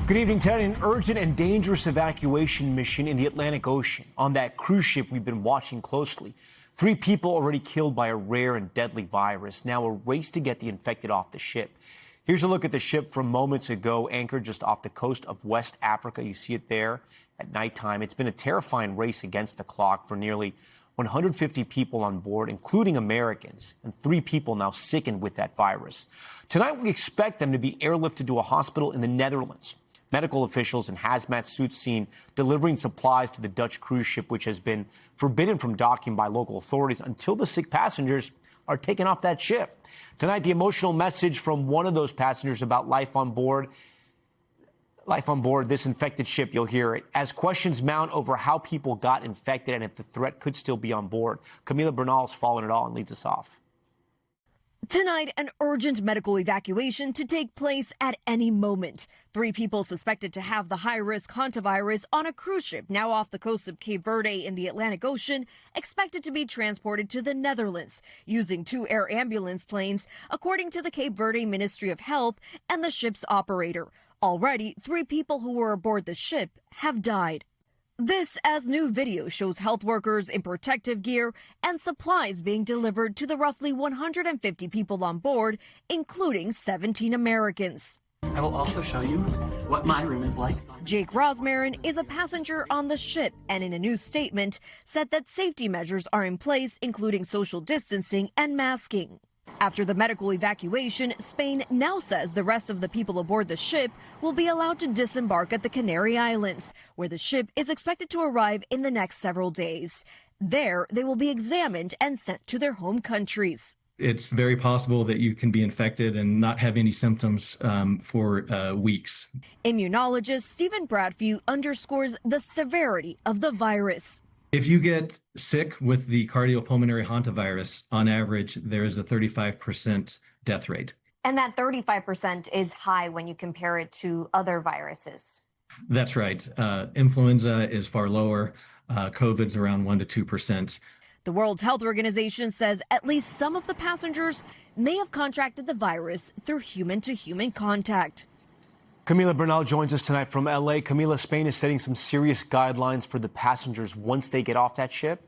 Good evening, Ted. An urgent and dangerous evacuation mission in the Atlantic Ocean on that cruise ship we've been watching closely. 3 people already killed by a rare and deadly virus. Now a race to get the infected off the ship. Here's a look at the ship from moments ago, anchored just off the coast of West Africa. You see it there at nighttime. It's been a terrifying race against the clock for nearly 150 people on board, including Americans, and 3 people now sickened with that virus. Tonight, we expect them to be airlifted to a hospital in the Netherlands. Medical officials in hazmat suits seen delivering supplies to the Dutch cruise ship, which has been forbidden from docking by local authorities until the sick passengers are taken off that ship. Tonight, the emotional message from one of those passengers about life on board this infected ship. You'll hear it as questions mount over how people got infected and if the threat could still be on board. Camila Bernal is following it all and leads us off. Tonight, an urgent medical evacuation to take place at any moment. 3 people suspected to have the high-risk hantavirus on a cruise ship now off the coast of Cape Verde in the Atlantic Ocean, expected to be transported to the Netherlands using 2 air ambulance planes, according to the Cape Verde Ministry of Health and the ship's operator. Already, 3 people who were aboard the ship have died. This as new video shows health workers in protective gear and supplies being delivered to the roughly 150 people on board, including 17 Americans. I will also show you what my room is like. Jake Rosmarin is a passenger on the ship and in a new statement said that safety measures are in place, including social distancing and masking. After the medical evacuation, Spain now says the rest of the people aboard the ship will be allowed to disembark at the Canary Islands, where the ship is expected to arrive in the next several days. There, they will be examined and sent to their home countries. It's very possible that you can be infected and not have any symptoms for weeks. Immunologist Stephen Bradfew underscores the severity of the virus. If you get sick with the cardiopulmonary hantavirus, on average, there is a 35% death rate. And that 35% is high when you compare it to other viruses. That's right. Influenza is far lower. COVID's around 1% to 2%. The World Health Organization says at least some of the passengers may have contracted the virus through human-to-human contact. Camila Bernal joins us tonight from L.A. Camila, Spain is setting some serious guidelines for the passengers once they get off that ship.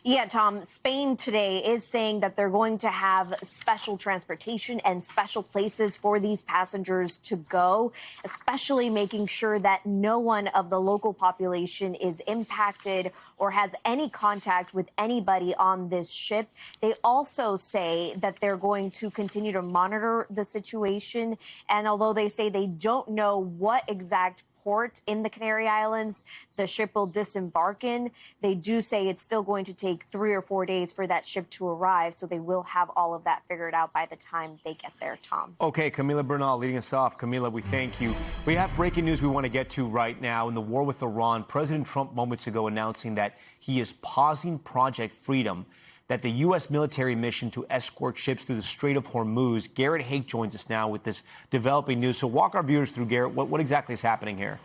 Yeah, Tom, Spain today is saying that they're going to have special transportation and special places for these passengers to go, especially making sure that no one of the local population is impacted or has any contact with anybody on this ship. They also say that they're going to continue to monitor the situation. And although they say they don't know what exact port in the Canary Islands the ship will disembark in, they do say it's still going to take 3 or 4 days for that ship to arrive. So they will have all of that figured out by the time they get there, Tom. Okay, Camila Bernal leading us off. Camila, we thank you. We have breaking news we want to get to right now. In the war with Iran, President Trump moments ago announcing that he is pausing Project Freedom, that the U.S. military mission to escort ships through the Strait of Hormuz. Garrett Hake joins us now with this developing news. So walk our viewers through, Garrett, what exactly is happening here?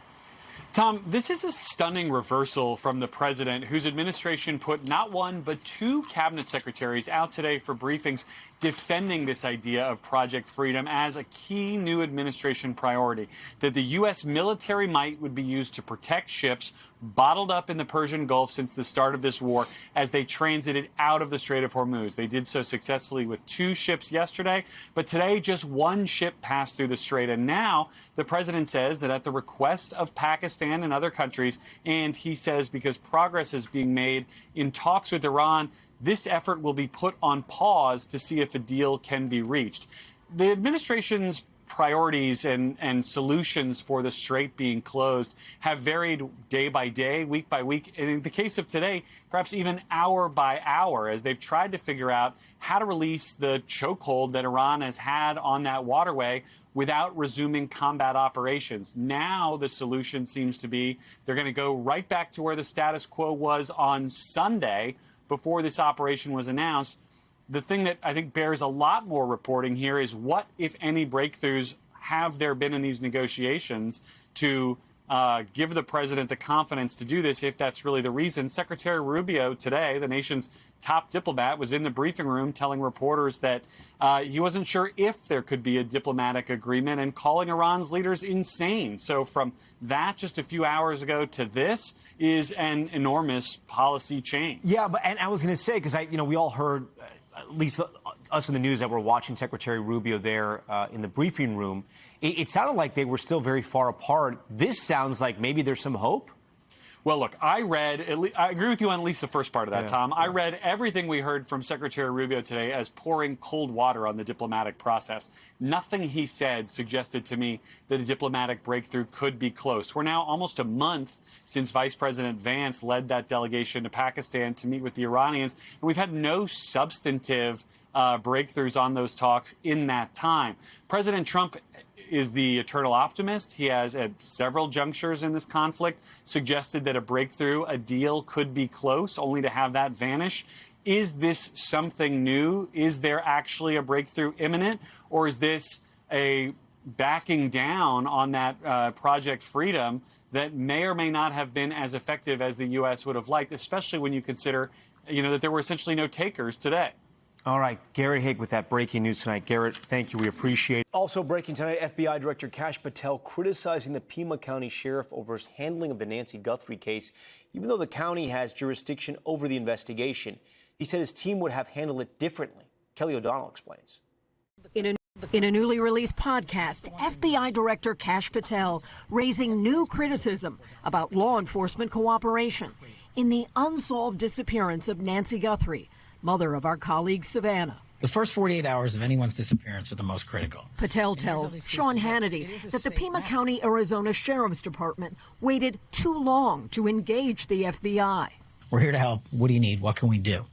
Tom, this is a stunning reversal from the president, whose administration put not 1 but 2 cabinet secretaries out today for briefings defending this idea of Project Freedom as a key new administration priority, that the U.S. military might would be used to protect ships bottled up in the Persian Gulf since the start of this war as they transited out of the Strait of Hormuz. They did so successfully with 2 ships yesterday, but today just 1 ship passed through the strait. And now the president says that at the request of Pakistan and other countries, and he says because progress is being made in talks with Iran, this effort will be put on pause to see if a deal can be reached. The administration's priorities and solutions for the strait being closed have varied day by day, week by week. In the case of today, perhaps even hour by hour, as they've tried to figure out how to release the chokehold that Iran has had on that waterway without resuming combat operations. Now the solution seems to be they're going to go right back to where the status quo was on Sunday before this operation was announced. The thing that I think bears a lot more reporting here is what, if any, breakthroughs have there been in these negotiations to give the president the confidence to do this if that's really the reason. Secretary Rubio today, the nation's top diplomat, was in the briefing room telling reporters that he wasn't sure if there could be a diplomatic agreement and calling Iran's leaders insane. So from that just a few hours ago to this is an enormous policy change. Yeah, and I was going to say, because we all heard, at least us in the news that were watching Secretary Rubio there in the briefing room, it sounded like they were still very far apart. This sounds like maybe there's some hope. Well, look, I agree with you on at least the first part of that, Tom. I read everything we heard from Secretary Rubio today as pouring cold water on the diplomatic process. Nothing he said suggested to me that a diplomatic breakthrough could be close. We're now almost a month since Vice President Vance led that delegation to Pakistan to meet with the Iranians, and we've had no substantive breakthroughs on those talks in that time. President Trump is the eternal optimist. He has, at several junctures in this conflict, suggested that a breakthrough, a deal could be close, only to have that vanish. Is this something new? Is there actually a breakthrough imminent? Or is this a backing down on that Project Freedom that may or may not have been as effective as the U.S. would have liked, especially when you consider, that there were essentially no takers today? All right, Garrett Haig with that breaking news tonight. Garrett, thank you. We appreciate it. Also breaking tonight, FBI Director Kash Patel criticizing the Pima County Sheriff over his handling of the Nancy Guthrie case, even though the county has jurisdiction over the investigation. He said his team would have handled it differently. Kelly O'Donnell explains. In a newly released podcast, FBI Director Kash Patel raising new criticism about law enforcement cooperation in the unsolved disappearance of Nancy Guthrie, mother of our colleague Savannah. The first 48 hours of anyone's disappearance are the most critical. Patel tells Sean Hannity that the Pima County, Arizona Sheriff's Department waited too long to engage the FBI. We're here to help. What do you need? What can we do?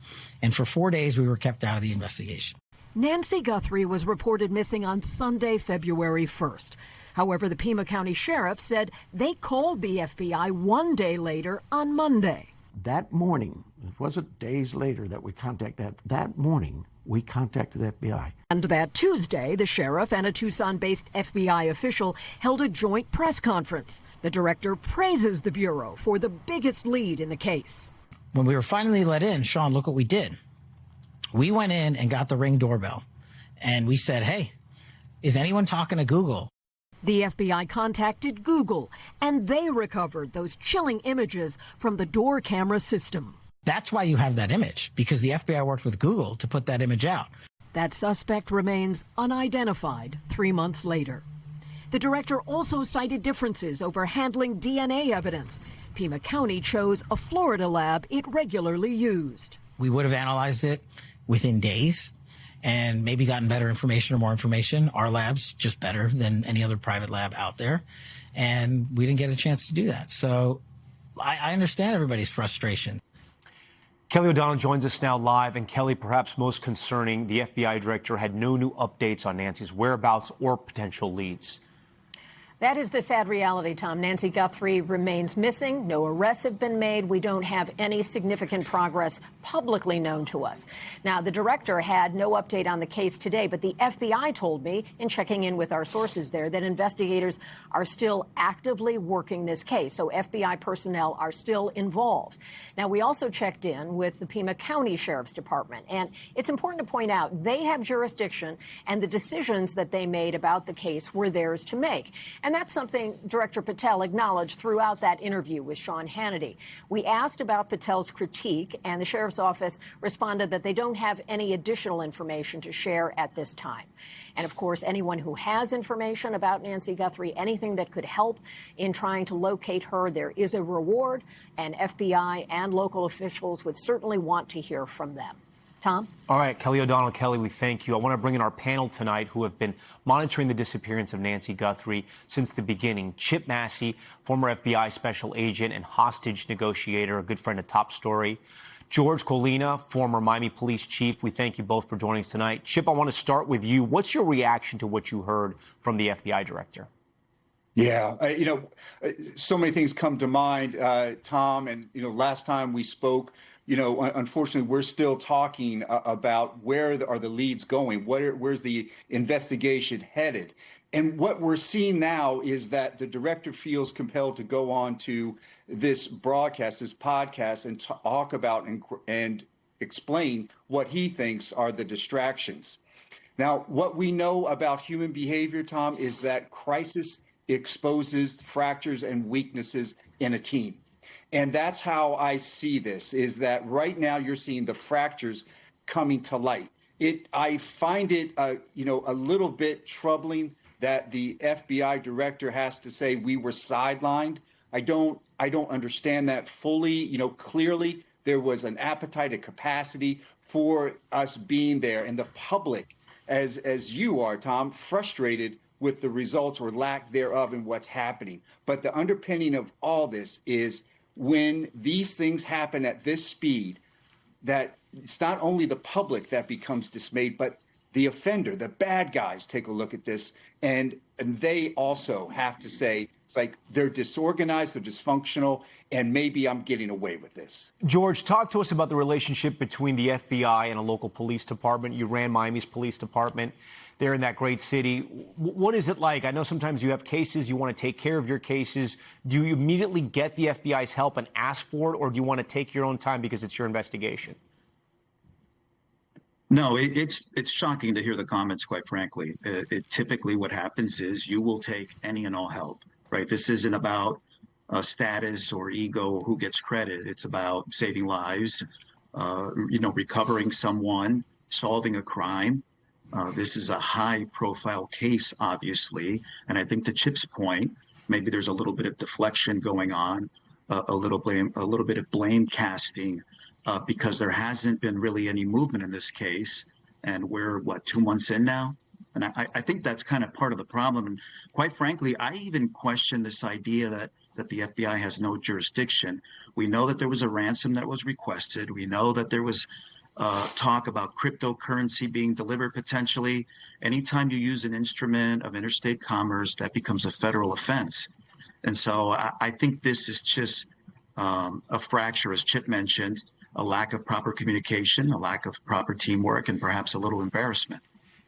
And for 4 days, we were kept out of the investigation. Nancy Guthrie was reported missing on Sunday, February 1st. However, the Pima County Sheriff said they called the FBI 1 day later on Monday. That morning, it wasn't days later that we contacted that morning, we contacted the FBI. And that Tuesday, the sheriff and a Tucson-based FBI official held a joint press conference. The director praises the Bureau for the biggest lead in the case. When we were finally let in, Sean, look what we did. We went in and got the Ring doorbell, and we said, hey, is anyone talking to Google? The FBI contacted Google, and they recovered those chilling images from the door camera system. That's why you have that image, because the FBI worked with Google to put that image out. That suspect remains unidentified 3 months later. The director also cited differences over handling DNA evidence. Pima County chose a Florida lab it regularly used. We would have analyzed it within days and maybe gotten better information or more information. Our lab's just better than any other private lab out there. And we didn't get a chance to do that. So I understand everybody's frustration. Kelly O'Donnell joins us now live. And Kelly, perhaps most concerning, the FBI director had no new updates on Nancy's whereabouts or potential leads. That is the sad reality, Tom. Nancy Guthrie remains missing. No arrests have been made. We don't have any significant progress publicly known to us. Now, the director had no update on the case today, but the FBI told me in checking in with our sources there that investigators are still actively working this case. So FBI personnel are still involved. Now, we also checked in with the Pima County Sheriff's Department, and it's important to point out they have jurisdiction, and the decisions that they made about the case were theirs to make. And that's something Director Patel acknowledged throughout that interview with Sean Hannity. We asked about Patel's critique, and the sheriff's office responded that they don't have any additional information to share at this time. And of course, anyone who has information about Nancy Guthrie, anything that could help in trying to locate her, there is a reward, and FBI and local officials would certainly want to hear from them. Tom? All right, Kelly O'Donnell. Kelly, we thank you. I want to bring in our panel tonight who have been monitoring the disappearance of Nancy Guthrie since the beginning. Chip Massey, former FBI special agent and hostage negotiator, a good friend of Top Story. George Colina, former Miami police chief. We thank you both for joining us tonight. Chip, I want to start with you. What's your reaction to what you heard from the FBI director? Yeah, so many things come to mind, Tom. And, last time we spoke, unfortunately, we're still talking about where are the leads going? Where's the investigation headed? And what we're seeing now is that the director feels compelled to go on to this broadcast, this podcast, and talk about and explain what he thinks are the distractions. Now, what we know about human behavior, Tom, is that crisis exposes fractures and weaknesses in a team. And that's how I see this, is that right now you're seeing the fractures coming to light. I find it, a little bit troubling that the FBI director has to say we were sidelined. I don't understand that fully. Clearly there was an appetite, a capacity for us being there, and the public, as you are, Tom, frustrated with the results or lack thereof in what's happening. But the underpinning of all this is when these things happen at this speed, that it's not only the public that becomes dismayed, but the offender, the bad guys take a look at this, and they also have to say, it's like they're disorganized, they're dysfunctional, and maybe I'm getting away with this. George, talk to us about the relationship between the FBI and a local police department. You ran Miami's police department there in that great city. What is it like? I know sometimes you have cases, you want to take care of your cases. Do you immediately get the FBI's help and ask for it, or do you want to take your own time because it's your investigation? No, it's shocking to hear the comments, quite frankly. Typically what happens is you will take any and all help, right? This isn't about status or ego or who gets credit. It's about saving lives, recovering someone, solving a crime. This is a high-profile case, obviously, and I think to Chip's point, maybe there's a little bit of deflection going on, a little bit of blame casting, because there hasn't been really any movement in this case, and we're 2 months in now, and I think that's kind of part of the problem. And quite frankly, I even question this idea that the FBI has no jurisdiction. We know that there was a ransom that was requested. We know that there was talk about cryptocurrency being delivered potentially. Anytime you use an instrument of interstate commerce, that becomes a federal offense. And so I think this is just a fracture, as Chip mentioned, a lack of proper communication, a lack of proper teamwork, and perhaps a little embarrassment.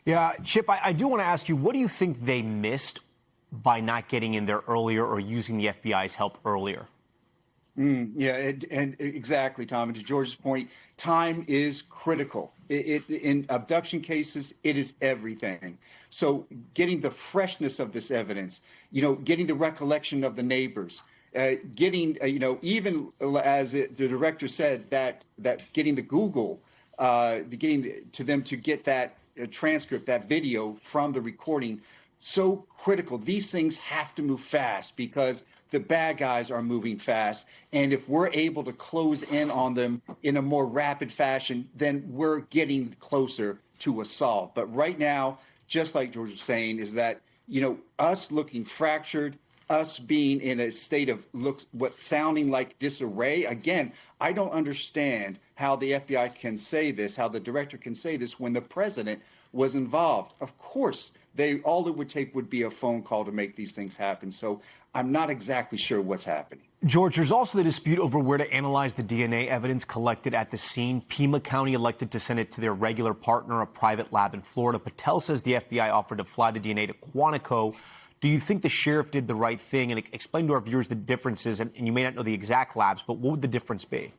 Yeah, Chip, I do want to ask you, what do you think they missed by not getting in there earlier or using the FBI's help earlier? And exactly, Tom. And to George's point, time is critical. In abduction cases, it is everything. So getting the freshness of this evidence, getting the recollection of the neighbors, getting, even as the director said, that getting the Google, getting to them to get that transcript, that video from the recording, so critical. These things have to move fast because the bad guys are moving fast. And if we're able to close in on them in a more rapid fashion, then we're getting closer to a solve. But right now, just like George was saying, is that, us looking fractured, us being in a state of sounding like disarray. Again, I don't understand how the FBI can say this, how the director can say this when the president was involved. Of course, all it would take would be a phone call to make these things happen. So I'm not exactly sure what's happening. George, there's also the dispute over where to analyze the DNA evidence collected at the scene. Pima County elected to send it to their regular partner, a private lab in Florida. Patel says the FBI offered to fly the DNA to Quantico. Do you think the sheriff did the right thing? And explain to our viewers the differences. And you may not know the exact labs, but what would the difference be?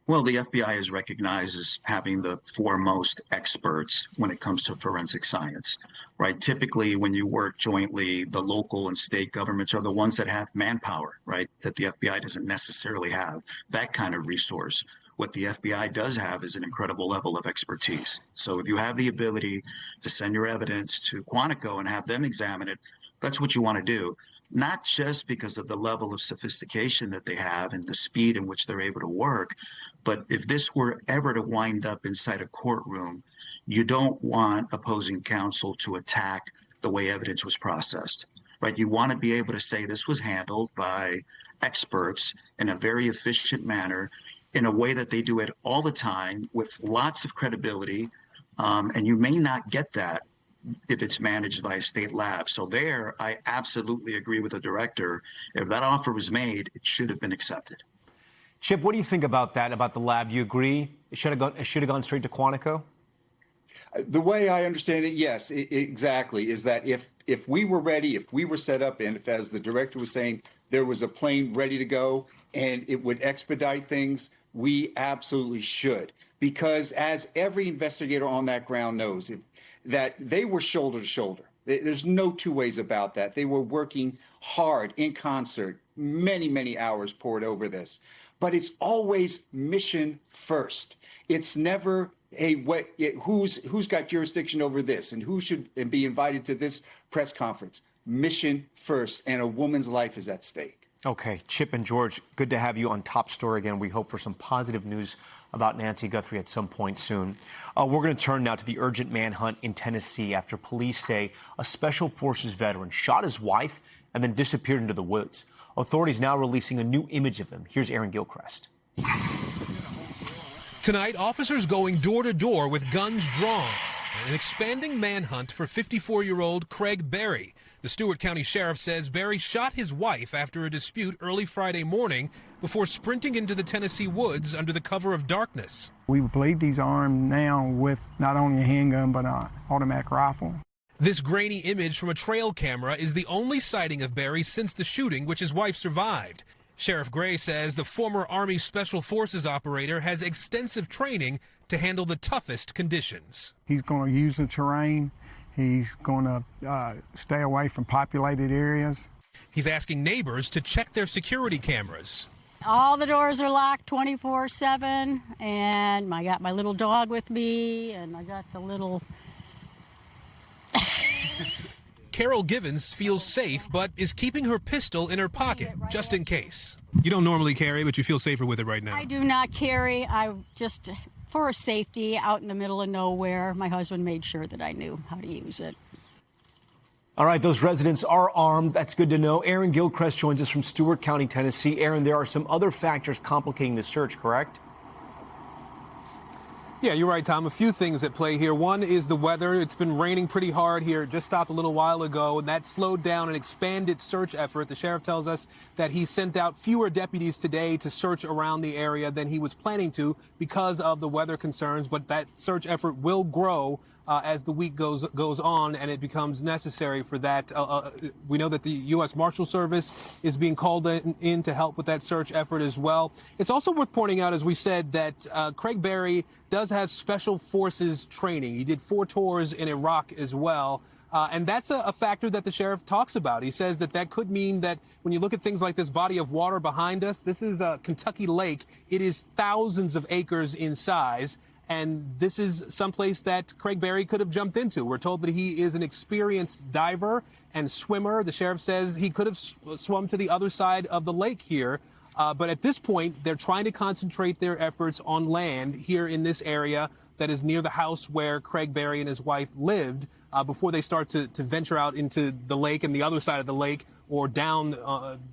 Well, the FBI is recognized as having the foremost experts when it comes to forensic science, right? Typically, when you work jointly, the local and state governments are the ones that have manpower, right? That the FBI doesn't necessarily have that kind of resource. What the FBI does have is an incredible level of expertise. So if you have the ability to send your evidence to Quantico and have them examine it, that's what you want to do. Not just because of the level of sophistication that they have and the speed in which they're able to work, but if this were ever to wind up inside a courtroom, you don't want opposing counsel to attack the way evidence was processed, right? You want to be able to say this was handled by experts in a very efficient manner, in a way that they do it all the time with lots of credibility, and you may not get that if it's managed by a state lab. So there, I absolutely agree with the director. If that offer was made, it should have been accepted. Chip, what do you think about that, about the lab? Do you agree it should have gone straight to Quantico? The way I understand it, yes, exactly, is that if we were ready, if we were set up, and if, as the director was saying, there was a plane ready to go and it would expedite things, we absolutely should. Because as every investigator on that ground knows, that they were shoulder to shoulder. There's no two ways about that. They were working hard in concert, many, many hours poured over this. But it's always mission first. It's never, hey, who's got jurisdiction over this and who should be invited to this press conference. Mission first, and a woman's life is at stake. Okay, Chip and George, good to have you on Top Story again. We hope for some positive news about Nancy Guthrie at some point soon. We're going to turn now to the urgent manhunt in Tennessee after police say a Special Forces veteran shot his wife and then disappeared into the woods. Authorities now releasing a new image of him. Here's Aaron Gilchrist. Tonight, officers going door to door with guns drawn. An expanding manhunt for 54-year-old Craig Berry. The Stewart County Sheriff says Berry shot his wife after a dispute early Friday morning before sprinting into the Tennessee woods under the cover of darkness. We believe he's armed now with not only a handgun but an automatic rifle. This grainy image from a trail camera is the only sighting of Berry since the shooting, which his wife survived. Sheriff Gray says the former Army Special Forces operator has extensive training to handle the toughest conditions. He's going to use the terrain. He's going to stay away from populated areas. He's asking neighbors to check their security cameras. All the doors are locked 24/7, and I got my little dog with me, and I got the little... Carol Givens feels safe, but is keeping her pistol in her pocket, just in case. You don't normally carry, but you feel safer with it right now. I do not carry. I just, for safety, out in the middle of nowhere, my husband made sure that I knew how to use it. All right, those residents are armed. That's good to know. Aaron Gilchrist joins us from Stewart County, Tennessee. Aaron, there are some other factors complicating the search, correct? Yeah, you're right, Tom. A few things at play here. One is the weather. It's been raining pretty hard here. It just stopped a little while ago, and that slowed down an expanded search effort. The sheriff tells us that he sent out fewer deputies today to search around the area than he was planning to because of the weather concerns, but that search effort will grow as the week goes on and it becomes necessary for that. We know that the U.S. Marshal Service is being called in to help with that search effort as well. It's also worth pointing out, as we said, that Craig Berry does have Special Forces training. He did 4 tours in Iraq as well. And that's a factor that the sheriff talks about. He says that could mean that when you look at things like this body of water behind us, this is a Kentucky lake. It is thousands of acres in size. And this is someplace that Craig Berry could have jumped into. We're told that he is an experienced diver and swimmer. The sheriff says he could have swum to the other side of the lake here. But at this point, they're trying to concentrate their efforts on land here in this area that is near the house where Craig Berry and his wife lived before they start to venture out into the lake and the other side of the lake, or down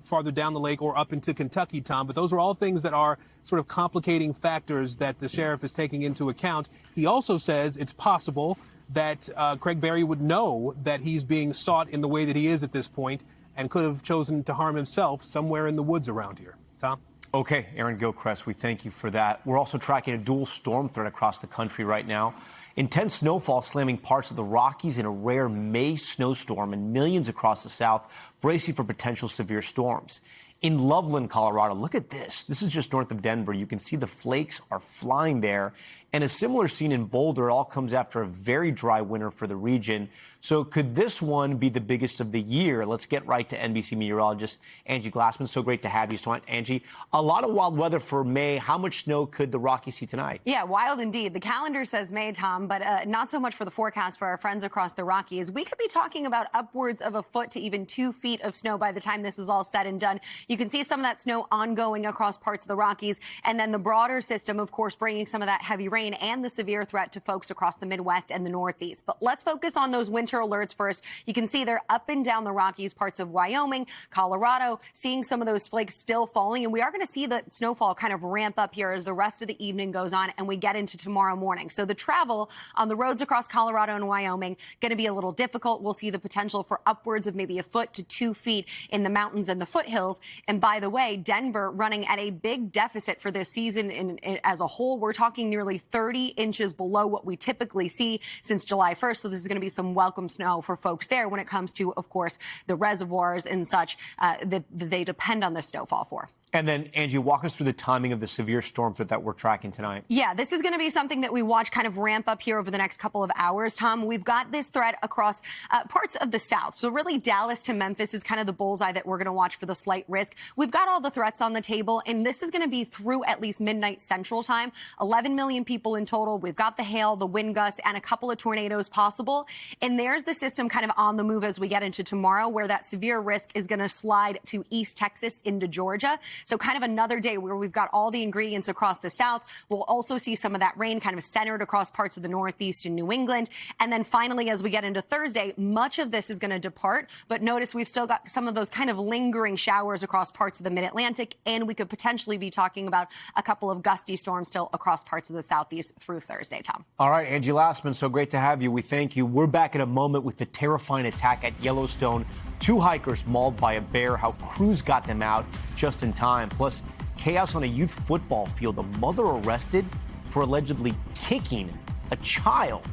farther down the lake or up into Kentucky, Tom. But those are all things that are sort of complicating factors that the sheriff is taking into account. He also says it's possible that Craig Berry would know that he's being sought in the way that he is at this point and could have chosen to harm himself somewhere in the woods around here. Tom? Okay, Aaron Gilchrist, we thank you for that. We're also tracking a dual storm threat across the country right now. Intense snowfall slamming parts of the Rockies in a rare May snowstorm, and millions across the South bracing for potential severe storms. In Loveland, Colorado, look at this. This is just north of Denver. You can see the flakes are flying there. And a similar scene in Boulder. It all comes after a very dry winter for the region. So could this one be the biggest of the year? Let's get right to NBC meteorologist Angie Glassman. So great to have you, so Angie. A lot of wild weather for May. How much snow could the Rockies see tonight? Yeah, wild indeed. The calendar says May, Tom, but not so much for the forecast for our friends across the Rockies. We could be talking about upwards of a foot to even 2 feet of snow by the time this is all said and done. You can see some of that snow ongoing across parts of the Rockies, and then the broader system, of course, bringing some of that heavy rain rain and the severe threat to folks across the Midwest and the Northeast. But let's focus on those winter alerts first. You can see they're up and down the Rockies, parts of Wyoming, Colorado, seeing some of those flakes still falling. And we are going to see the snowfall kind of ramp up here as the rest of the evening goes on and we get into tomorrow morning. So the travel on the roads across Colorado and Wyoming going to be a little difficult. We'll see the potential for upwards of maybe a foot to 2 feet in the mountains and the foothills. And by the way, Denver running at a big deficit for this season as a whole. We're talking nearly 30 inches below what we typically see since July 1st. So this is going to be some welcome snow for folks there when it comes to, of course, the reservoirs and such that they depend on the snowfall for. And then, Angie, walk us through the timing of the severe storm threat that we're tracking tonight. Yeah, this is going to be something that we watch kind of ramp up here over the next couple of hours, Tom. We've got this threat across parts of the South. So really Dallas to Memphis is kind of the bullseye that we're going to watch for the slight risk. We've got all the threats on the table, and this is going to be through at least midnight Central Time. 11 million people in total. We've got the hail, the wind gusts, and a couple of tornadoes possible. And there's the system kind of on the move as we get into tomorrow, where that severe risk is going to slide to East Texas into Georgia. So kind of another day where we've got all the ingredients across the South. We'll also see some of that rain kind of centered across parts of the Northeast and New England. And then finally, as we get into Thursday, much of this is going to depart. But notice we've still got some of those kind of lingering showers across parts of the mid-Atlantic. And we could potentially be talking about a couple of gusty storms still across parts of the Southeast through Thursday, Tom. All right, Angie Lastman, so great to have you. We thank you. We're back in a moment with the terrifying attack at Yellowstone. 2 hikers mauled by a bear, how crews got them out just in time. Plus, chaos on a youth football field. A mother arrested for allegedly kicking a child.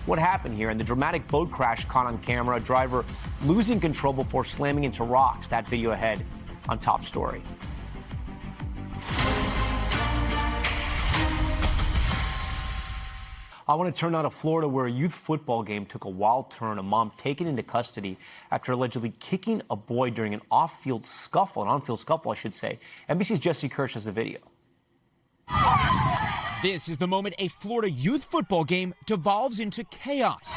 What happened here? And the dramatic boat crash caught on camera. A driver losing control before slamming into rocks. That video ahead on Top Story. I want to turn now to Florida, where a youth football game took a wild turn. A mom taken into custody after allegedly kicking a boy during an on-field scuffle, I should say. NBC's Jesse Kirsch has the video. This is the moment a Florida youth football game devolves into chaos.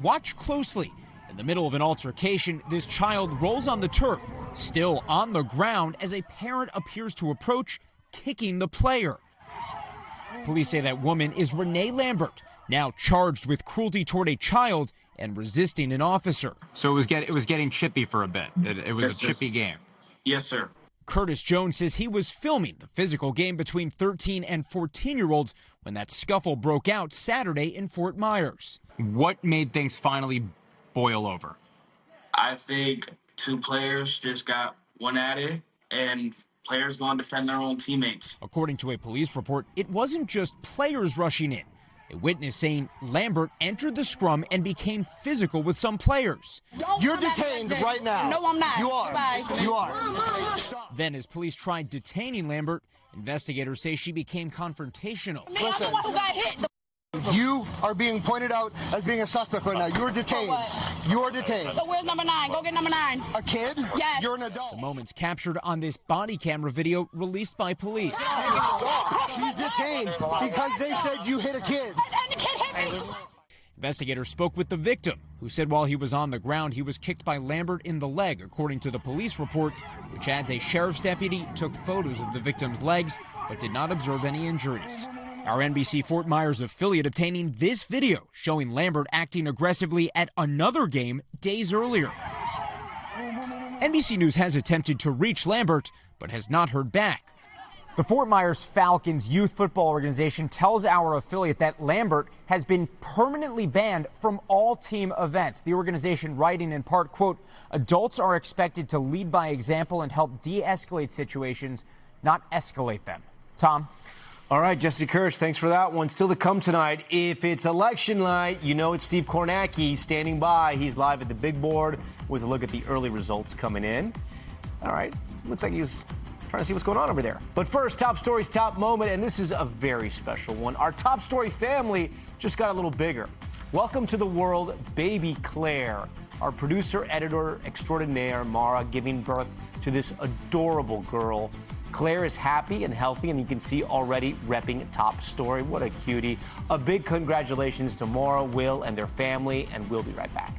Watch closely. In the middle of an altercation, this child rolls on the turf, still on the ground, as a parent appears to approach, kicking the player. Police say that woman is Renee Lambert, now charged with cruelty toward a child and resisting an officer. So it was getting chippy for a bit. It was a chippy game. Yes, sir. Curtis Jones says he was filming the physical game between 13 and 14-year-olds when that scuffle broke out Saturday in Fort Myers. What made things finally boil over? I think 2 players just got one at it, and players going to defend their own teammates. According to a police report, it wasn't just players rushing in. A witness saying Lambert entered the scrum and became physical with some players. You're detained right now. No, I'm not. You are. Goodbye. You are. Stop. Then as police tried detaining Lambert, investigators say she became confrontational. I'm the one who got hit. You are being pointed out as being a suspect right now. You're detained. You are detained. So where's number 9? Go get number 9. A kid? Yes. You're an adult. The moments captured on this body camera video released by police. She's detained because they said you hit a kid. And the kid hit me. Investigators spoke with the victim, who said while he was on the ground, he was kicked by Lambert in the leg, according to the police report, which adds a sheriff's deputy took photos of the victim's legs but did not observe any injuries. Our NBC Fort Myers affiliate obtaining this video showing Lambert acting aggressively at another game days earlier. NBC News has attempted to reach Lambert, but has not heard back. The Fort Myers Falcons youth football organization tells our affiliate that Lambert has been permanently banned from all team events. The organization writing in part, quote, adults are expected to lead by example and help de-escalate situations, not escalate them. Tom? All right, Jesse Kirsch, thanks for that one. Still to come tonight, if it's election night, you know it's Steve Kornacki standing by. He's live at the big board with a look at the early results coming in. All right, looks like he's trying to see what's going on over there. But first, Top Story's top moment, and this is a very special one. Our Top Story family just got a little bigger. Welcome to the world, baby Claire. Our producer, editor extraordinaire, Mara, giving birth to this adorable girl. Claire is happy and healthy, and you can see already repping Top Story. What a cutie. A big congratulations to Maura, Will, and their family, and we'll be right back.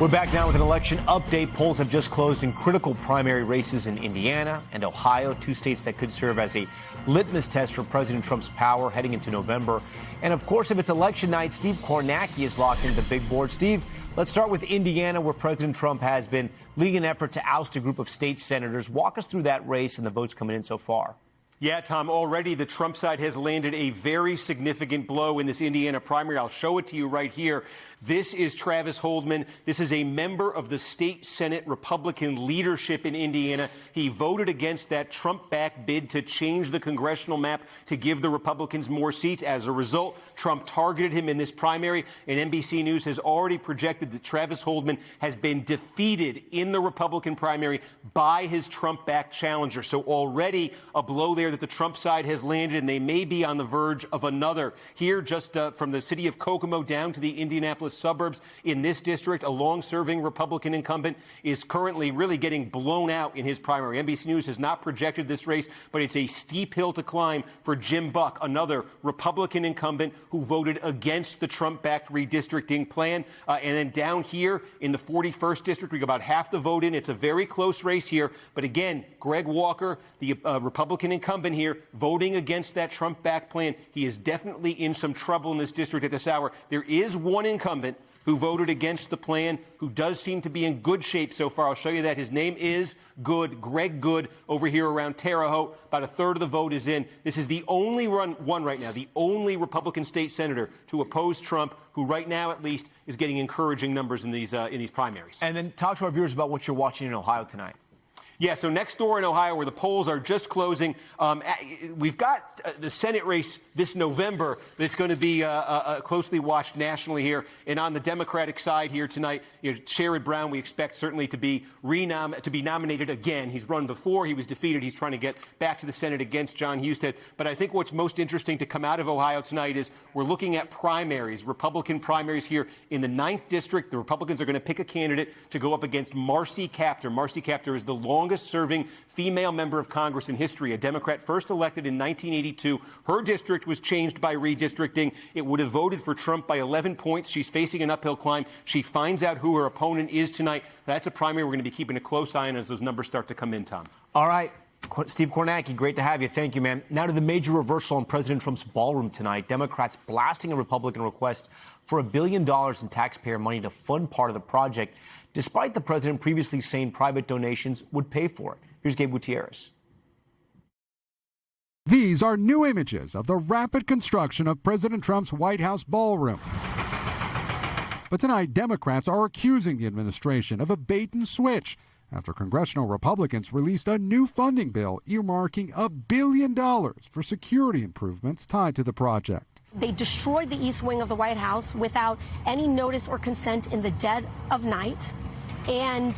We're back now with an election update. Polls have just closed in critical primary races in Indiana and Ohio, two states that could serve as a litmus test for President Trump's power heading into November. And of course, if it's election night, Steve Kornacki is locked into the big board. Steve, let's start with Indiana, where President Trump has been leading an effort to oust a group of state senators. Walk us through that race and the votes coming in so far. Yeah, Tom, already the Trump side has landed a very significant blow in this Indiana primary. I'll show it to you right here. This is Travis Holdman. This is a member of the state Senate Republican leadership in Indiana. He voted against that Trump-backed bid to change the congressional map to give the Republicans more seats. As a result, Trump targeted him in this primary, and NBC News has already projected that Travis Holdman has been defeated in the Republican primary by his Trump-backed challenger. So already a blow there that the Trump side has landed, and they may be on the verge of another. Here, just from the city of Kokomo down to the Indianapolis suburbs in this district, a long-serving Republican incumbent is currently really getting blown out in his primary. NBC News has not projected this race, but it's a steep hill to climb for Jim Buck, another Republican incumbent who voted against the Trump-backed redistricting plan. And then down here in the 41st district, we got about half the vote in. It's a very close race here. But again, Greg Walker, the Republican incumbent here, voting against that Trump-backed plan. He is definitely in some trouble in this district at this hour. There is one incumbent who voted against the plan, who does seem to be in good shape so far. I'll show you that. His name is Good, Greg Good, over here around Terre Haute. About a third of the vote is in. This is the only one right now, the only Republican state senator to oppose Trump, who right now at least is getting encouraging numbers in these primaries. And then talk to our viewers about what you're watching in Ohio tonight. Yeah, so next door in Ohio, where the polls are just closing, we've got the Senate race this November that's going to be closely watched nationally here. And on the Democratic side here tonight, Sherrod Brown, we expect certainly to be nominated again. He's run before. He was defeated. He's trying to get back to the Senate against John Husted. But I think what's most interesting to come out of Ohio tonight is we're looking at primaries, Republican primaries here in the 9th District. The Republicans are going to pick a candidate to go up against Marcy Kaptur. Marcy Kaptur is the longest-serving female member of Congress in history, a Democrat first elected in 1982. Her district was changed by redistricting. It would have voted for Trump by 11 points. She's facing an uphill climb. She finds out who her opponent is tonight. That's a primary we're going to be keeping a close eye on as those numbers start to come in, Tom. All right. Steve Kornacki, great to have you. Thank you, man. Now to the major reversal in President Trump's ballroom tonight. Democrats blasting a Republican request for $1 billion in taxpayer money to fund part of the project, despite the president previously saying private donations would pay for it. Here's Gabe Gutierrez. These are new images of the rapid construction of President Trump's White House ballroom. But tonight, Democrats are accusing the administration of a bait and switch after congressional Republicans released a new funding bill earmarking $1 billion for security improvements tied to the project. They destroyed the east wing of the White House without any notice or consent in the dead of night. And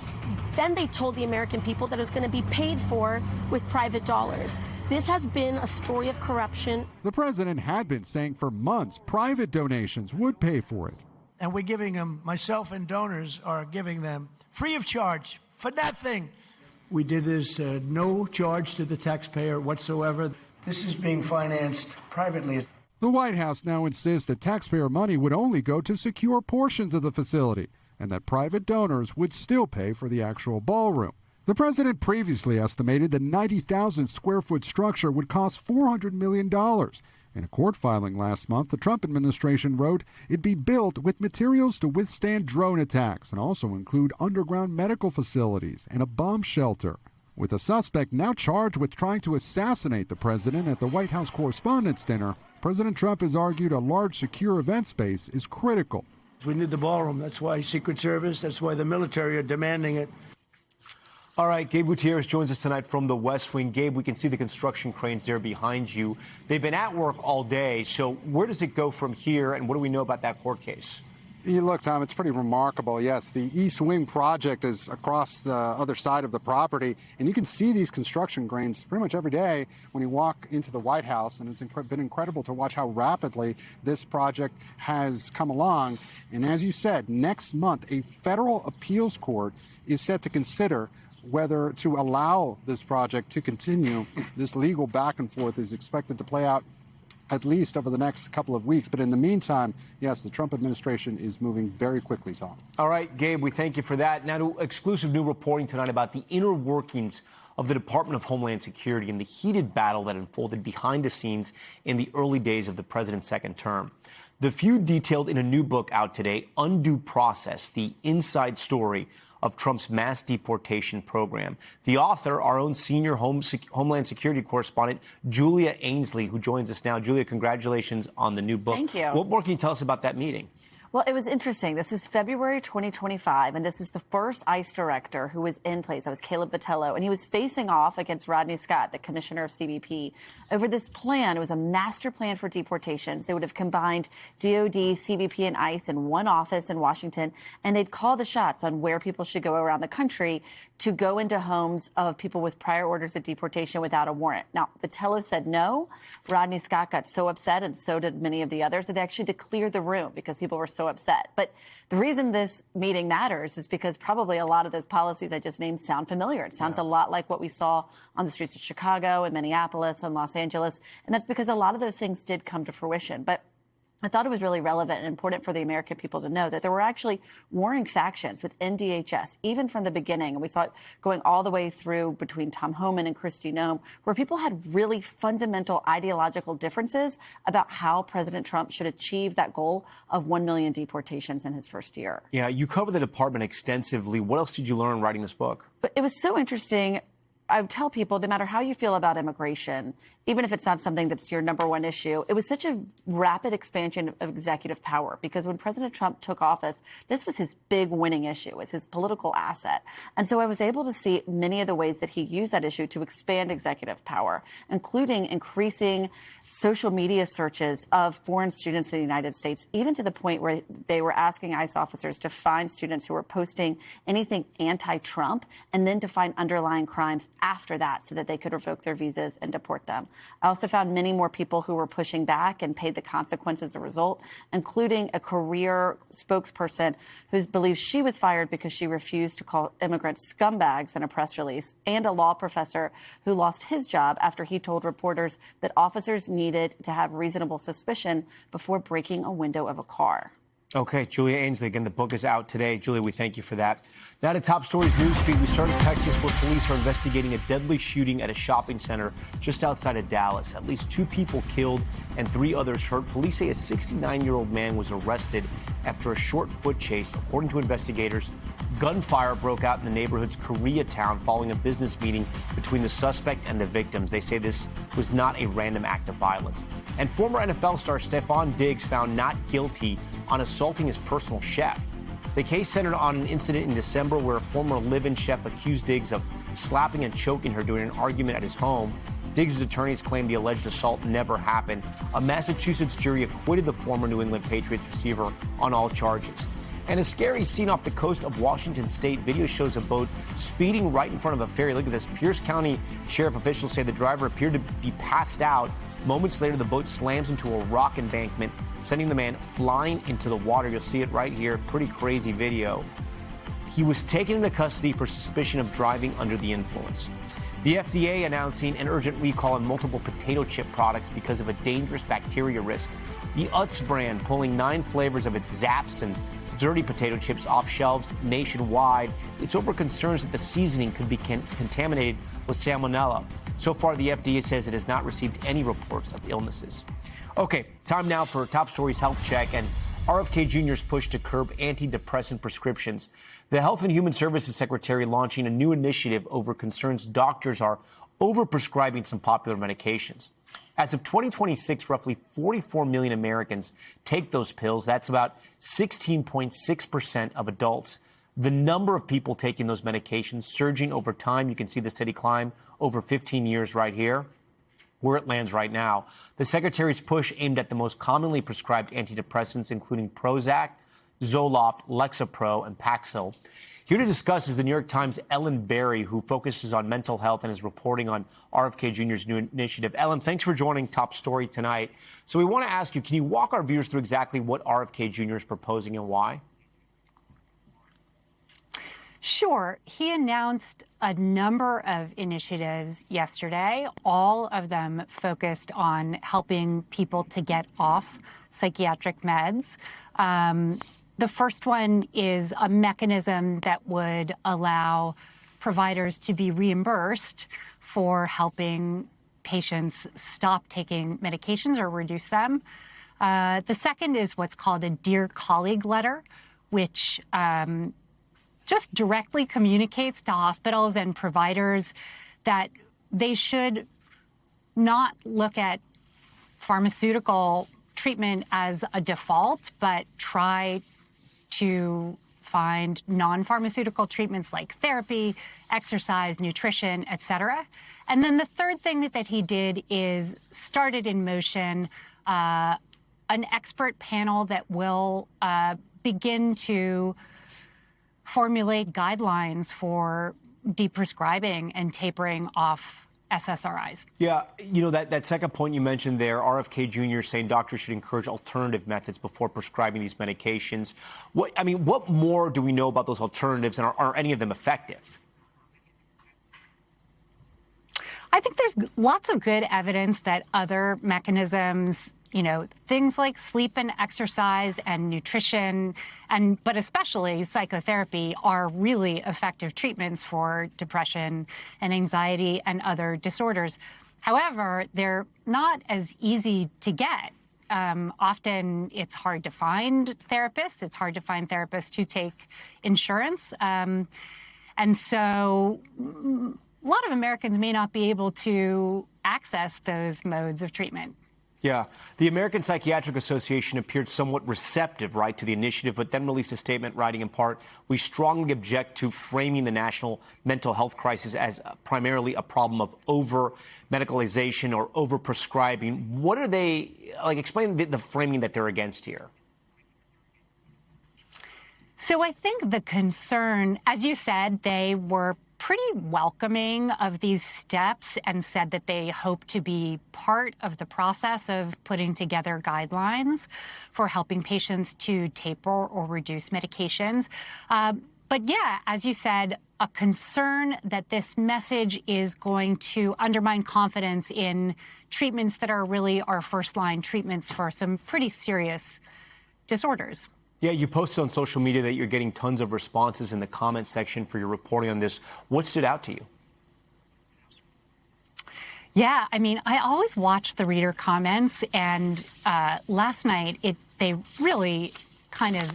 then they told the American people that it was going to be paid for with private dollars. This has been a story of corruption. The president had been saying for months private donations would pay for it. And we're giving them, myself and donors are giving them free of charge for nothing. We did this no charge to the taxpayer whatsoever. This is being financed privately. The White House now insists that taxpayer money would only go to secure portions of the facility and that private donors would still pay for the actual ballroom. The president previously estimated the 90,000 square foot structure would cost $400 million. In a court filing last month, the Trump administration wrote it'd be built with materials to withstand drone attacks and also include underground medical facilities and a bomb shelter. With a suspect now charged with trying to assassinate the president at the White House Correspondents' Dinner, President Trump has argued a large secure event space is critical. We need the ballroom. That's why Secret Service, that's why the military are demanding it. All right, Gabe Gutierrez joins us tonight from the West Wing. Gabe, we can see the construction cranes there behind you. They've been at work all day. So where does it go from here, and what do we know about that court case? Look, Tom, it's pretty remarkable. Yes, the East Wing project is across the other side of the property, and you can see these construction cranes pretty much every day when you walk into the White House, and it's been incredible to watch how rapidly this project has come along. And as you said, next month, a federal appeals court is set to consider whether to allow this project to continue. This legal back and forth is expected to play out at least over the next couple of weeks. But in the meantime, yes, the Trump administration is moving very quickly, Tom. All right, Gabe, we thank you for that. Now to exclusive new reporting tonight about the inner workings of the Department of Homeland Security and the heated battle that unfolded behind the scenes in the early days of the president's second term. The feud detailed in a new book out today, Undue Process, the inside story of Trump's mass deportation program. The author, our own senior Homeland Security correspondent, Julia Ainsley, who joins us now. Julia, congratulations on the new book. Thank you. What more can you tell us about that meeting? Well, it was interesting. This is February 2025, and this is the first ICE director who was in place. That was Caleb Vitello, and he was facing off against Rodney Scott, the commissioner of CBP, over this plan. It was a master plan for deportations. They would have combined DOD, CBP, and ICE in one office in Washington, and they'd call the shots on where people should go around the country to go into homes of people with prior orders of deportation without a warrant. Now, Vitello said no. Rodney Scott got so upset, and so did many of the others, that they actually had to clear the room because people were so upset. But the reason this meeting matters is because probably a lot of those policies I just named sound familiar. It sounds a lot like what we saw on the streets of Chicago and Minneapolis and Los Angeles. And that's because a lot of those things did come to fruition. But I thought it was really relevant and important for the American people to know that there were actually warring factions within DHS, even from the beginning. And we saw it going all the way through between Tom Homan and Kristi Noem, where people had really fundamental ideological differences about how President Trump should achieve that goal of 1 million deportations in his first year. Yeah, you cover the department extensively. What else did you learn writing this book? But it was so interesting. I would tell people, no matter how you feel about immigration, even if it's not something that's your number one issue, it was such a rapid expansion of executive power, because when President Trump took office, this was his big winning issue. It was his political asset. And so I was able to see many of the ways that he used that issue to expand executive power, including increasing social media searches of foreign students in the United States, even to the point where they were asking ICE officers to find students who were posting anything anti-Trump and then to find underlying crimes after that so that they could revoke their visas and deport them. I also found many more people who were pushing back and paid the consequences as a result, including a career spokesperson who believes she was fired because she refused to call immigrants scumbags in a press release, and a law professor who lost his job after he told reporters that officers needed to have reasonable suspicion before breaking a window of a car. Okay, Julia Ainsley, again, the book is out today. Julia, we thank you for that. Now to Top Stories newsfeed. We start in Texas, where police are investigating a deadly shooting at a shopping center just outside of Dallas. At least 2 people killed and 3 others hurt. Police say a 69-year-old man was arrested after a short foot chase. According to investigators, gunfire broke out in the neighborhood's Koreatown following a business meeting between the suspect and the victims. They say this was not a random act of violence. And former NFL star Stephon Diggs found not guilty on assaulting his personal chef. The case centered on an incident in December where a former live-in chef accused Diggs of slapping and choking her during an argument at his home. Diggs' attorneys claim the alleged assault never happened. A Massachusetts jury acquitted the former New England Patriots receiver on all charges. And a scary scene off the coast of Washington State. Video shows a boat speeding right in front of a ferry. Look at this. Pierce County Sheriff officials say the driver appeared to be passed out. Moments later, the boat slams into a rock embankment, sending the man flying into the water. You'll see it right here. Pretty crazy video. He was taken into custody for suspicion of driving under the influence. The FDA announcing an urgent recall on multiple potato chip products because of a dangerous bacteria risk. The Utz brand pulling 9 flavors of its Zaps and dirty potato chips off shelves nationwide. It's over concerns that the seasoning could be contaminated with salmonella. So far, the FDA says it has not received any reports of illnesses. Okay, time now for Top Stories Health Check and RFK Jr.'s push to curb antidepressant prescriptions. The Health and Human Services Secretary launching a new initiative over concerns doctors are overprescribing some popular medications. As of 2026, roughly 44 million Americans take those pills. That's about 16.6% of adults. The number of people taking those medications surging over time. You can see the steady climb over 15 years right here, where it lands right now. The secretary's push aimed at the most commonly prescribed antidepressants, including Prozac, Zoloft, Lexapro, and Paxil. Here to discuss is the New York Times' Ellen Berry, who focuses on mental health and is reporting on RFK Jr.'s new initiative. Ellen, thanks for joining Top Story tonight. So we want to ask you, can you walk our viewers through exactly what RFK Jr. is proposing and why? Sure. He announced a number of initiatives yesterday, all of them focused on helping people to get off psychiatric meds. The first one is a mechanism that would allow providers to be reimbursed for helping patients stop taking medications or reduce them. The second is what's called a Dear Colleague letter, which just directly communicates to hospitals and providers that they should not look at pharmaceutical treatment as a default, but try to find non-pharmaceutical treatments like therapy, exercise, nutrition, et cetera. And then the third thing that he did is started in motion an expert panel that will begin to formulate guidelines for deprescribing and tapering off SSRIs. Yeah, you know, that second point you mentioned there, RFK Jr. saying doctors should encourage alternative methods before prescribing these medications. What more do we know about those alternatives, and are any of them effective? I think there's lots of good evidence that other mechanisms, you know, things like sleep and exercise and nutrition, but especially psychotherapy, are really effective treatments for depression and anxiety and other disorders. However, they're not as easy to get. Often it's hard to find therapists. It's hard to find therapists who take insurance. And so a lot of Americans may not be able to access those modes of treatment. Yeah. The American Psychiatric Association appeared somewhat receptive, right, to the initiative, but then released a statement writing in part, "We strongly object to framing the national mental health crisis as primarily a problem of over-medicalization or over-prescribing." What are they, explain the framing that they're against here. So I think the concern, as you said, they were pretty welcoming of these steps and said that they hope to be part of the process of putting together guidelines for helping patients to taper or reduce medications. But yeah, as you said, a concern that this message is going to undermine confidence in treatments that are really our first-line treatments for some pretty serious disorders. Yeah, you posted on social media that you're getting tons of responses in the comment section for your reporting on this. What stood out to you? Yeah, I mean, I always watch the reader comments, and last night they really kind of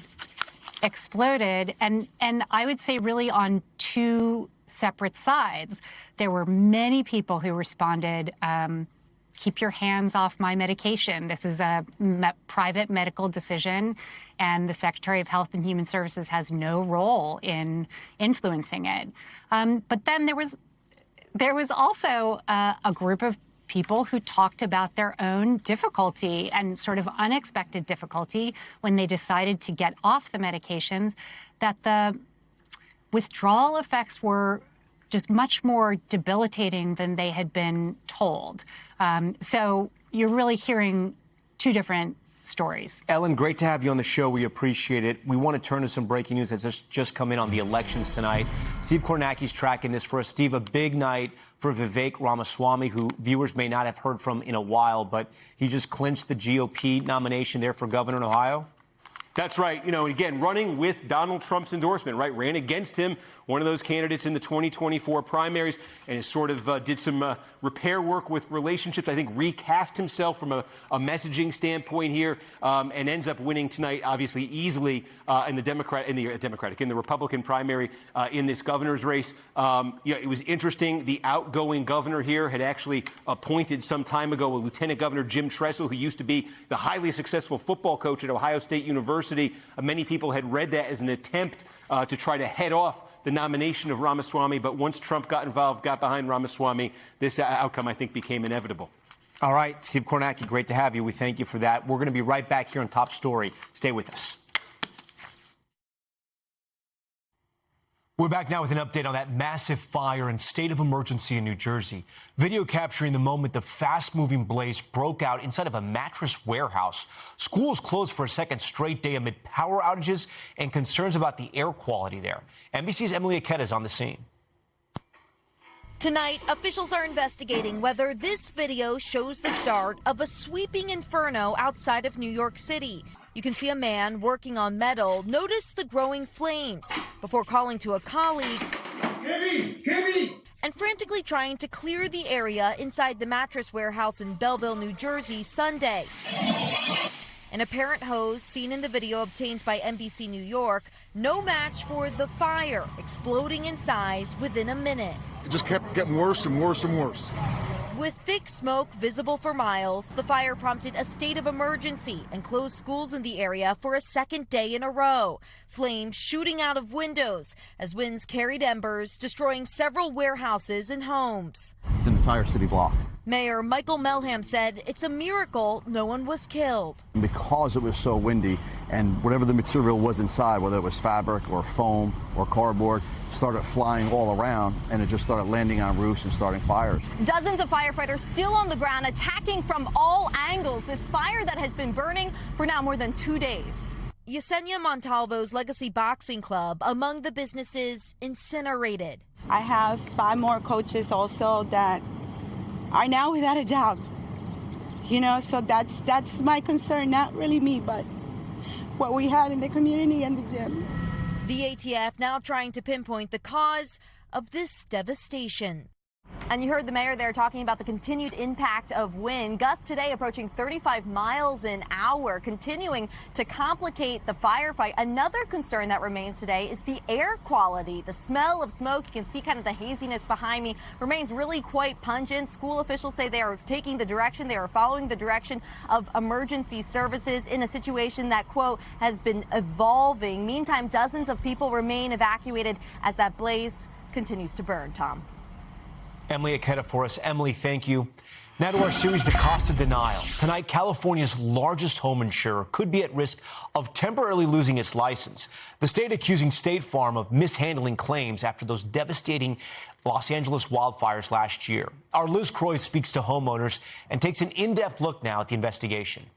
exploded, and I would say really on two separate sides. There were many people who responded, keep your hands off my medication. This is a private medical decision, and the Secretary of Health and Human Services has no role in influencing it. But then there was also a group of people who talked about their own difficulty and sort of unexpected difficulty when they decided to get off the medications, that the withdrawal effects were just much more debilitating than they had been told. So you're really hearing two different stories. Ellen, great to have you on the show. We appreciate it. We want to turn to some breaking news that's just come in on the elections tonight. Steve Kornacki's tracking this for us. Steve, a big night for Vivek Ramaswamy, who viewers may not have heard from in a while, but he just clinched the GOP nomination there for governor in Ohio. That's right. You know, again, running with Donald Trump's endorsement, right? Ran against him, one of those candidates in the 2024 primaries, and has sort of did some repair work with relationships. I think recast himself from a messaging standpoint here, and ends up winning tonight, obviously easily in the Republican primary in this governor's race. It was interesting. The outgoing governor here had actually appointed some time ago a Lieutenant Governor Jim Tressel, who used to be the highly successful football coach at Ohio State University. Many people had read that as an attempt to try to head off the nomination of Ramaswamy, but once Trump got involved, got behind Ramaswamy, this outcome, I think, became inevitable. All right, Steve Kornacki, great to have you. We thank you for that. We're going to be right back here on Top Story. Stay with us. We're back now with an update on that massive fire and state of emergency in New Jersey. Video capturing the moment the fast-moving blaze broke out inside of a mattress warehouse. Schools closed for a second straight day amid power outages and concerns about the air quality there. NBC's Emily Aketa is on the scene. Tonight, officials are investigating whether this video shows the start of a sweeping inferno outside of New York City. You can see a man working on metal notice the growing flames before calling to a colleague and frantically trying to clear the area inside the mattress warehouse in Belleville, New Jersey, Sunday. An apparent hose seen in the video obtained by NBC New York, no match for the fire exploding in size within a minute. It just kept getting worse and worse and worse. With thick smoke visible for miles, the fire prompted a state of emergency and closed schools in the area for a second day in a row. Flames shooting out of windows as winds carried embers, destroying several warehouses and homes. It's an entire city block. Mayor Michael Melham said it's a miracle no one was killed. Because it was so windy and whatever the material was inside, whether it was fabric or foam or cardboard, started flying all around, and it just started landing on roofs and starting fires. Dozens of firefighters still on the ground attacking from all angles. This fire that has been burning for now more than 2 days. Yesenia Montalvo's Legacy Boxing Club among the businesses incinerated. I have 5 more coaches also that are now without a job. You know, so that's my concern, not really me, but what we had in the community and the gym. The ATF now trying to pinpoint the cause of this devastation. And you heard the mayor there talking about the continued impact of wind. Gusts today approaching 35 miles an hour, continuing to complicate the firefight. Another concern that remains today is the air quality. The smell of smoke, you can see kind of the haziness behind me, remains really quite pungent. School officials say they are taking the direction, they are following the direction of emergency services in a situation that, quote, has been evolving. Meantime, dozens of people remain evacuated as that blaze continues to burn. Tom. Emily Aketa for us. Emily, thank you. Now to our series, The Cost of Denial. Tonight, California's largest home insurer could be at risk of temporarily losing its license. The state accusing State Farm of mishandling claims after those devastating Los Angeles wildfires last year. Our Liz Croy speaks to homeowners and takes an in-depth look now at the investigation.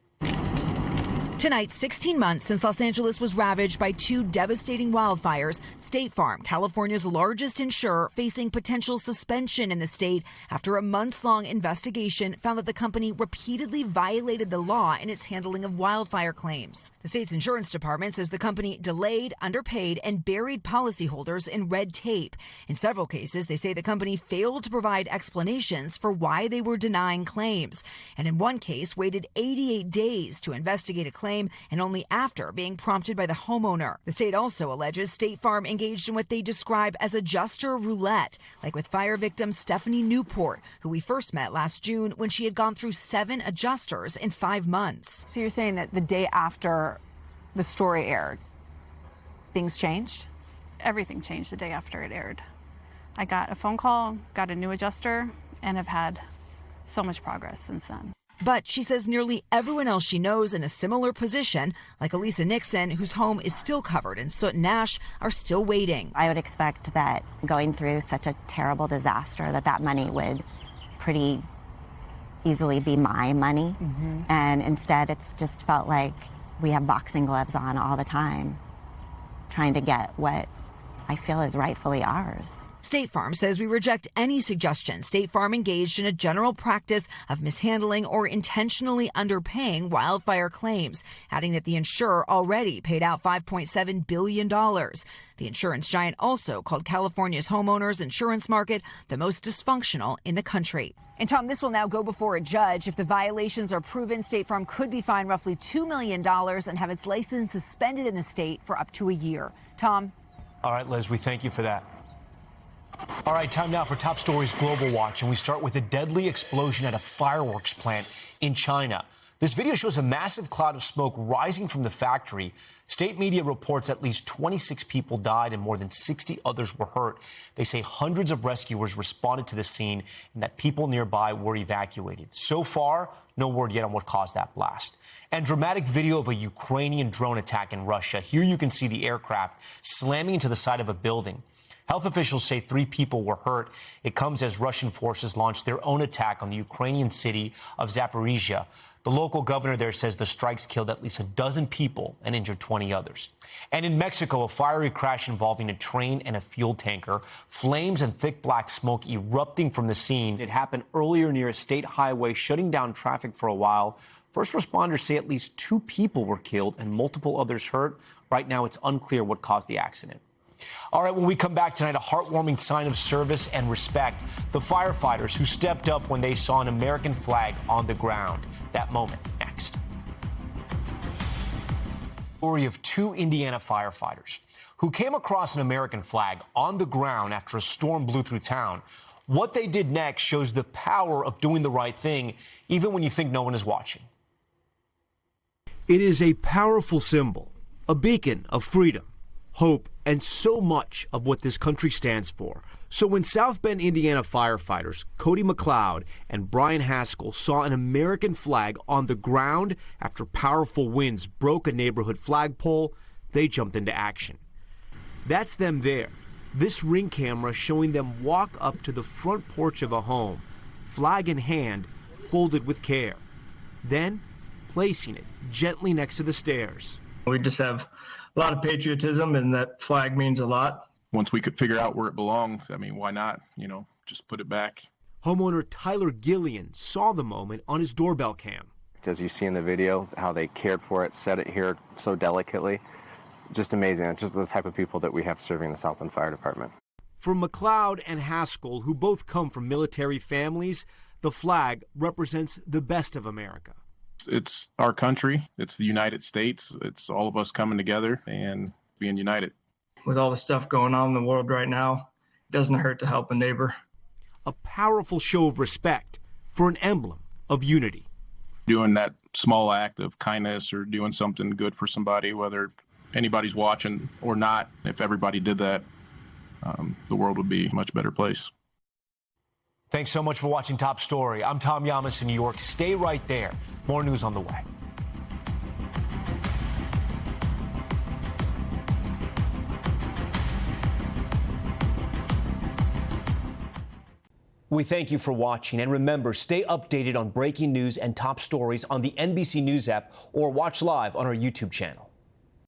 Tonight, 16 months since Los Angeles was ravaged by 2 devastating wildfires, State Farm, California's largest insurer, facing potential suspension in the state after a months-long investigation found that the company repeatedly violated the law in its handling of wildfire claims. The state's insurance department says the company delayed, underpaid, and buried policyholders in red tape. In several cases, they say the company failed to provide explanations for why they were denying claims, and in one case waited 88 days to investigate a claim, and only after being prompted by the homeowner. The state also alleges State Farm engaged in what they describe as adjuster roulette, like with fire victim Stephanie Newport, who we first met last June when she had gone through 7 adjusters in 5 months. So you're saying that the day after the story aired, things changed? Everything changed the day after it aired. I got a phone call, got a new adjuster, and have had so much progress since then. But she says nearly everyone else she knows in a similar position, like Elisa Nixon, whose home is still covered in soot and ash, are still waiting. I would expect that going through such a terrible disaster, that money would pretty easily be my money. And instead, it's just felt like we have boxing gloves on all the time, trying to get what I feel is rightfully ours. State Farm says we reject any suggestion State Farm engaged in a general practice of mishandling or intentionally underpaying wildfire claims, adding that the insurer already paid out $5.7 billion. The insurance giant also called California's homeowners insurance market the most dysfunctional in the country. And Tom, this will now go before a judge. If the violations are proven, State Farm could be fined roughly $2 million and have its license suspended in the state for up to a year. Tom? All right, Liz, we thank you for that. All right, time now for Top Stories Global Watch, and we start with a deadly explosion at a fireworks plant in China. This video shows a massive cloud of smoke rising from the factory. State media reports at least 26 people died and more than 60 others were hurt. They say hundreds of rescuers responded to the scene and that people nearby were evacuated. So far, no word yet on what caused that blast. And dramatic video of a Ukrainian drone attack in Russia. Here you can see the aircraft slamming into the side of a building. Health officials say 3 people were hurt. It comes as Russian forces launched their own attack on the Ukrainian city of Zaporizhia. The local governor there says the strikes killed at least a dozen people and injured 20 others. And in Mexico, a fiery crash involving a train and a fuel tanker. Flames and thick black smoke erupting from the scene. It happened earlier near a state highway, shutting down traffic for a while. First responders say at least 2 people were killed and multiple others hurt. Right now, it's unclear what caused the accident. All right, when we come back tonight, a heartwarming sign of service and respect. The firefighters who stepped up when they saw an American flag on the ground. That moment next. Story of 2 Indiana firefighters who came across an American flag on the ground after a storm blew through town. What they did next shows the power of doing the right thing, even when you think no one is watching. It is a powerful symbol, a beacon of freedom, hope, and so much of what this country stands for. So when South Bend, Indiana firefighters Cody McLeod and Brian Haskell saw an American flag on the ground after powerful winds broke a neighborhood flagpole, they jumped into action. That's them there. This Ring camera showing them walk up to the front porch of a home, flag in hand, folded with care. Then placing it gently next to the stairs. We just have a lot of patriotism, and that flag means a lot. Once we could figure out where it belonged, I mean, why not, just put it back. Homeowner Tyler Gillian saw the moment on his doorbell cam. As you see in the video, how they cared for it, set it here so delicately. Just amazing. It's just the type of people that we have serving the Southland Fire Department. For McLeod and Haskell, who both come from military families, the flag represents the best of America. It's our country. It's the United States. It's all of us coming together and being united. With all the stuff going on in the world right now, it doesn't hurt to help a neighbor. A powerful show of respect for an emblem of unity. Doing that small act of kindness or doing something good for somebody, whether anybody's watching or not, if everybody did that, the world would be a much better place. Thanks so much for watching Top Story. I'm Tom Llamas in New York. Stay right there. More news on the way. We thank you for watching, and remember, stay updated on breaking news and top stories on the NBC News app or watch live on our YouTube channel.